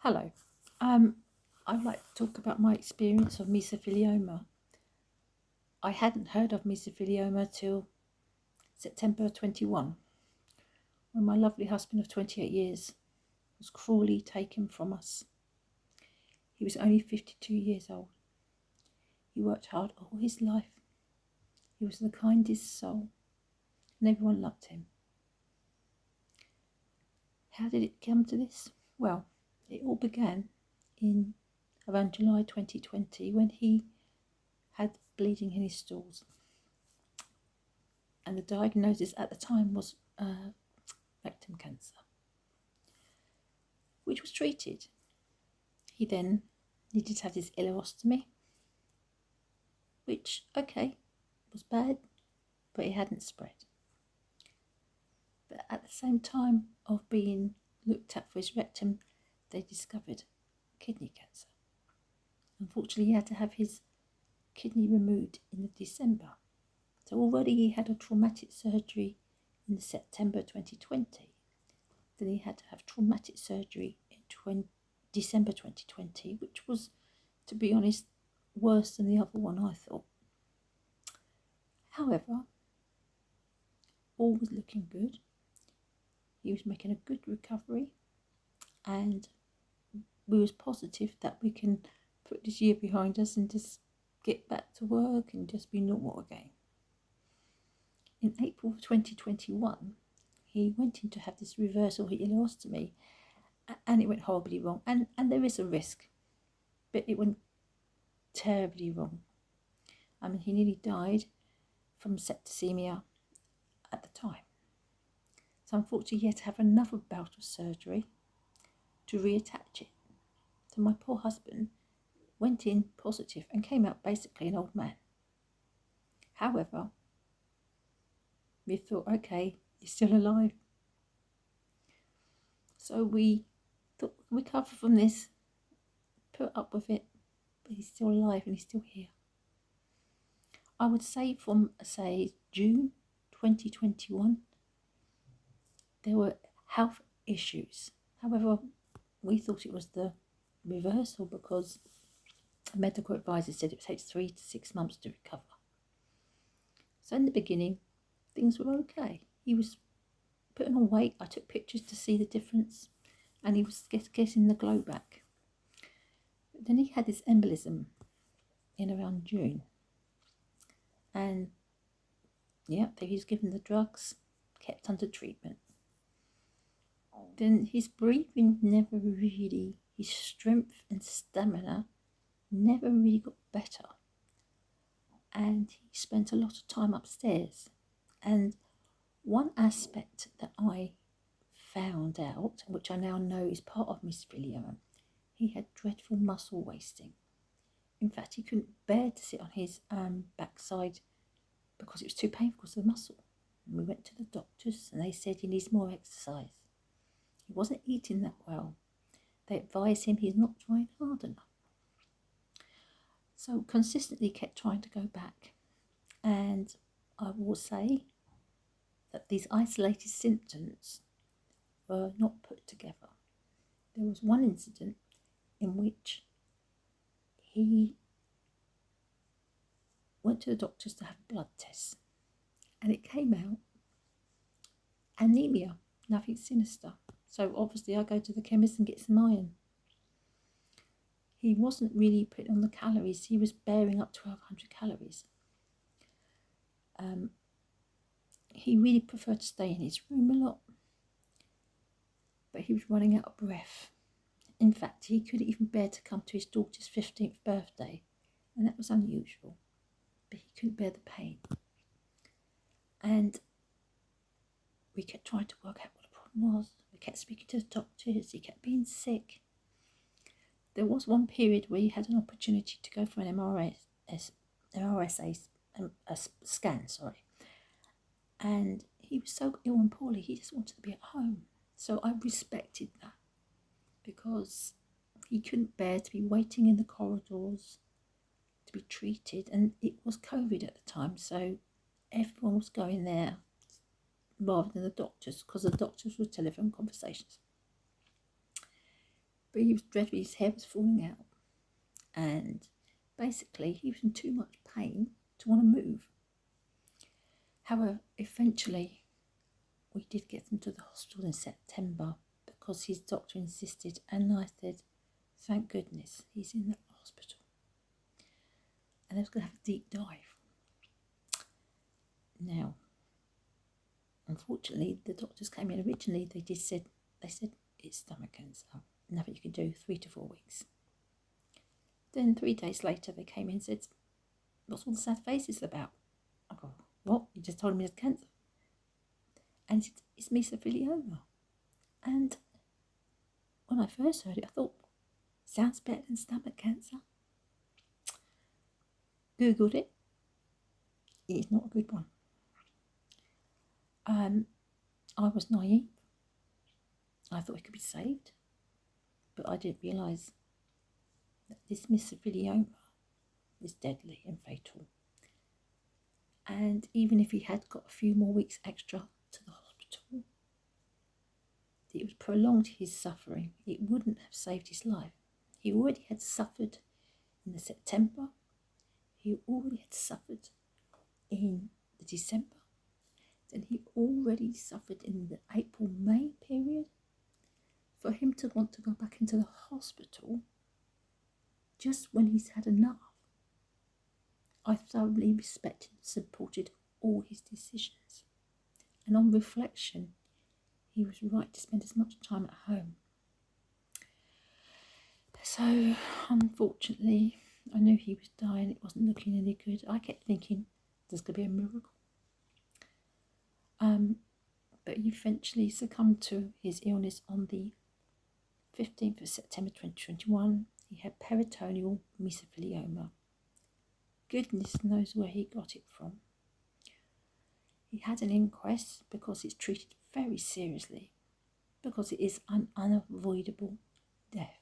Hello. I'd like to talk about my experience of mesothelioma. I hadn't heard of mesothelioma till September 21, when my lovely husband of 28 years was cruelly taken from us. He was only 52 years old. He worked hard all his life. He was the kindest soul, and everyone loved him. How did it come to this? Well, it all began in around July 2020 when he had bleeding in his stools, and the diagnosis at the time was rectum cancer, which was treated. He then needed to have his ileostomy, which, okay, was bad, but it hadn't spread. But at the same time of being looked at for his rectum, they discovered kidney cancer. Unfortunately, he had to have his kidney removed in December. So already he had a traumatic surgery in September 2020. Then he had to have traumatic surgery in December 2020, which was, to be honest, worse than the other one, I thought. However, all was looking good. He was making a good recovery, and we was positive that we can put this year behind us and just get back to work and just be normal again. In April of 2021, he went in to have this reversal ileostomy, and it went horribly wrong. And there is a risk, but it went terribly wrong. I mean, he nearly died from septicemia at the time. So unfortunately, he had to have another bout of surgery to reattach it. So my poor husband went in positive and came out basically an old man. However, we thought, okay, he's still alive. So we thought we recover from this, put up with it, but he's still alive and he's still here. I would say from, June 2021, there were health issues. However, we thought it was the reversal because a medical advisor said it takes 3 to 6 months to recover. So in the beginning, things were okay. He was putting on weight. I took pictures to see the difference, and he was getting the glow back. But then he had this embolism in around June, and yeah, he was given the drugs, kept under treatment. Then his breathing never really, his strength and stamina never really got better, and he spent a lot of time upstairs. And one aspect that I found out, which I now know is part of mesothelioma, he had dreadful muscle wasting. In fact, he couldn't bear to sit on his backside because it was too painful because of the muscle. And we went to the doctors and they said he needs more exercise. He wasn't eating that well. They advised him he's not trying hard enough. So consistently kept trying to go back. And I will say that these isolated symptoms were not put together. There was one incident in which he went to the doctors to have blood tests, and it came out anemia, nothing sinister. So obviously I go to the chemist and get some iron. He wasn't really putting on the calories. He was bearing up 1,200 calories. He really preferred to stay in his room a lot, but he was running out of breath. In fact, he couldn't even bear to come to his daughter's 15th birthday, and that was unusual, but he couldn't bear the pain. And we kept trying to work out what the problem was. We kept speaking to the doctors. He kept being sick. There was one period where he had an opportunity to go for an scan, and he was so ill and poorly, he just wanted to be at home. So I respected that, because he couldn't bear to be waiting in the corridors to be treated, and it was COVID at the time, so everyone was going there rather than the doctors, because the doctors were telephone conversations. But he was dreadful, his hair was falling out, and basically he was in too much pain to want to move. However, eventually we did get him to the hospital in September because his doctor insisted, and I said, thank goodness he's in the hospital. And I was going to have a deep dive. Now, unfortunately, the doctors came in originally, they said it's stomach cancer. Nothing you can do, 3 to 4 weeks. Then 3 days later they came in and said, what's all the sad faces about? I go, what? You just told me it's cancer. And he said, it's mesothelioma. And when I first heard it, I thought, sounds better than stomach cancer. Googled it. It's not a good one. I was naive. I thought it could be saved. But I didn't realise that this mesothelioma is deadly and fatal. And even if he had got a few more weeks extra to the hospital, it would prolong his suffering. It wouldn't have saved his life. He already had suffered in the September. He already had suffered in the December. Then he already suffered in the April-May period. For him to want to go back into the hospital just when he's had enough, I thoroughly respected and supported all his decisions. And on reflection, he was right to spend as much time at home. So, unfortunately, I knew he was dying. It wasn't looking any good. I kept thinking, there's going to be a miracle. But he eventually succumbed to his illness on the 15th of September 2021. He had peritoneal mesothelioma. Goodness knows where he got it from. He had an inquest because it's treated very seriously, because it is an unavoidable death.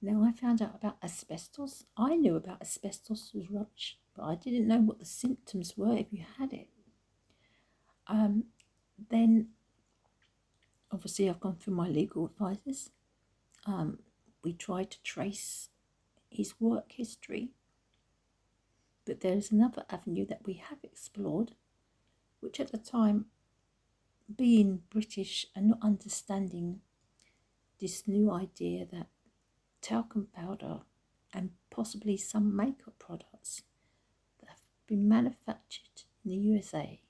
Now, I found out about asbestos. I knew about asbestos was rubbish, but I didn't know what the symptoms were if you had it. Then, obviously, I've gone through my legal advisors. We tried to trace his work history, but there is another avenue that we have explored, which at the time, being British and not understanding this new idea that talcum powder and possibly some makeup products that have been manufactured in the USA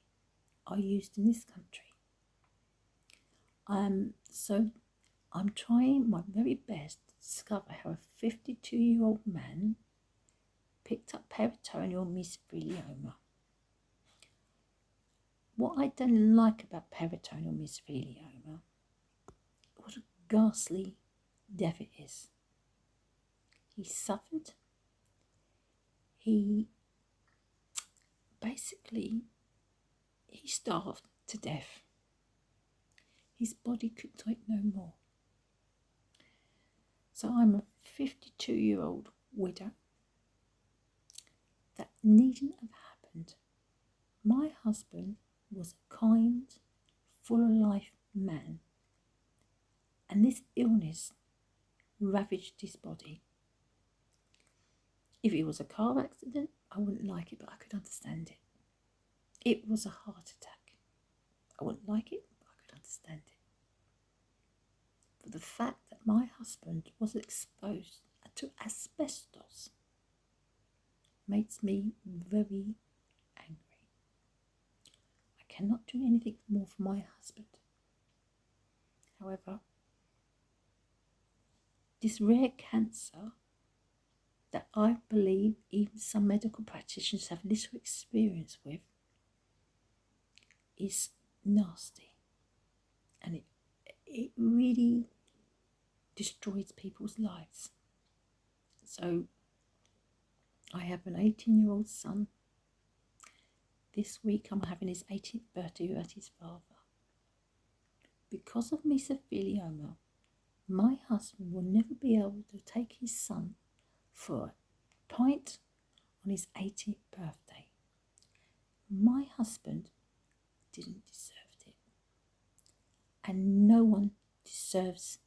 are used in this country. So I'm trying my very best to discover how a 52-year-old man picked up peritoneal mesothelioma. What I don't like about peritoneal mesothelioma, what a ghastly death it is. He suffered. He starved to death. His body could take no more. So I'm a 52-year-old widow. That needn't have happened. My husband was a kind, full of life man, and this illness ravaged his body. If it was a car accident, I wouldn't like it, but I could understand it. It was a heart attack. I wouldn't like it, but I could understand it. But the fact that my husband was exposed to asbestos makes me very angry. I cannot do anything more for my husband. However, this rare cancer that I believe even some medical practitioners have little experience with is nasty, and it really destroys people's lives. So I have an 18-year-old son. This week I'm having his 18th birthday at his father. Because of mesothelioma, my husband will never be able to take his son for a pint on his 18th birthday. My husband didn't deserve it, and no one deserves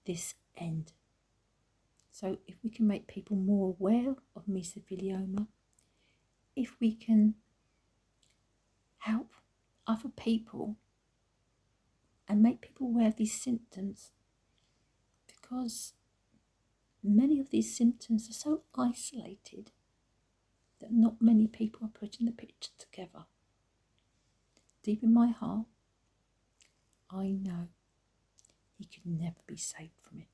this end. So if we can make people more aware of mesothelioma, if we can help other people and make people aware of these symptoms, because many of these symptoms are so isolated that not many people are putting the picture together. Deep in my heart, I know he could never be saved from it.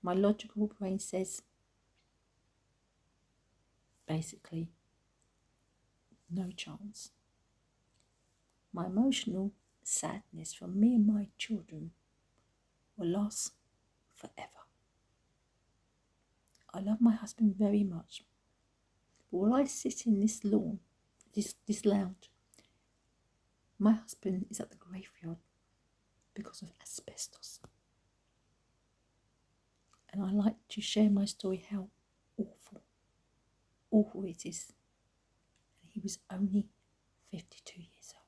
My logical brain says, basically, no chance. My emotional sadness for me and my children will last forever. I love my husband very much, but while I sit in this lawn, this lounge, my husband is at the graveyard because of asbestos. And I like to share my story, how awful it is. And he was only 52 years old.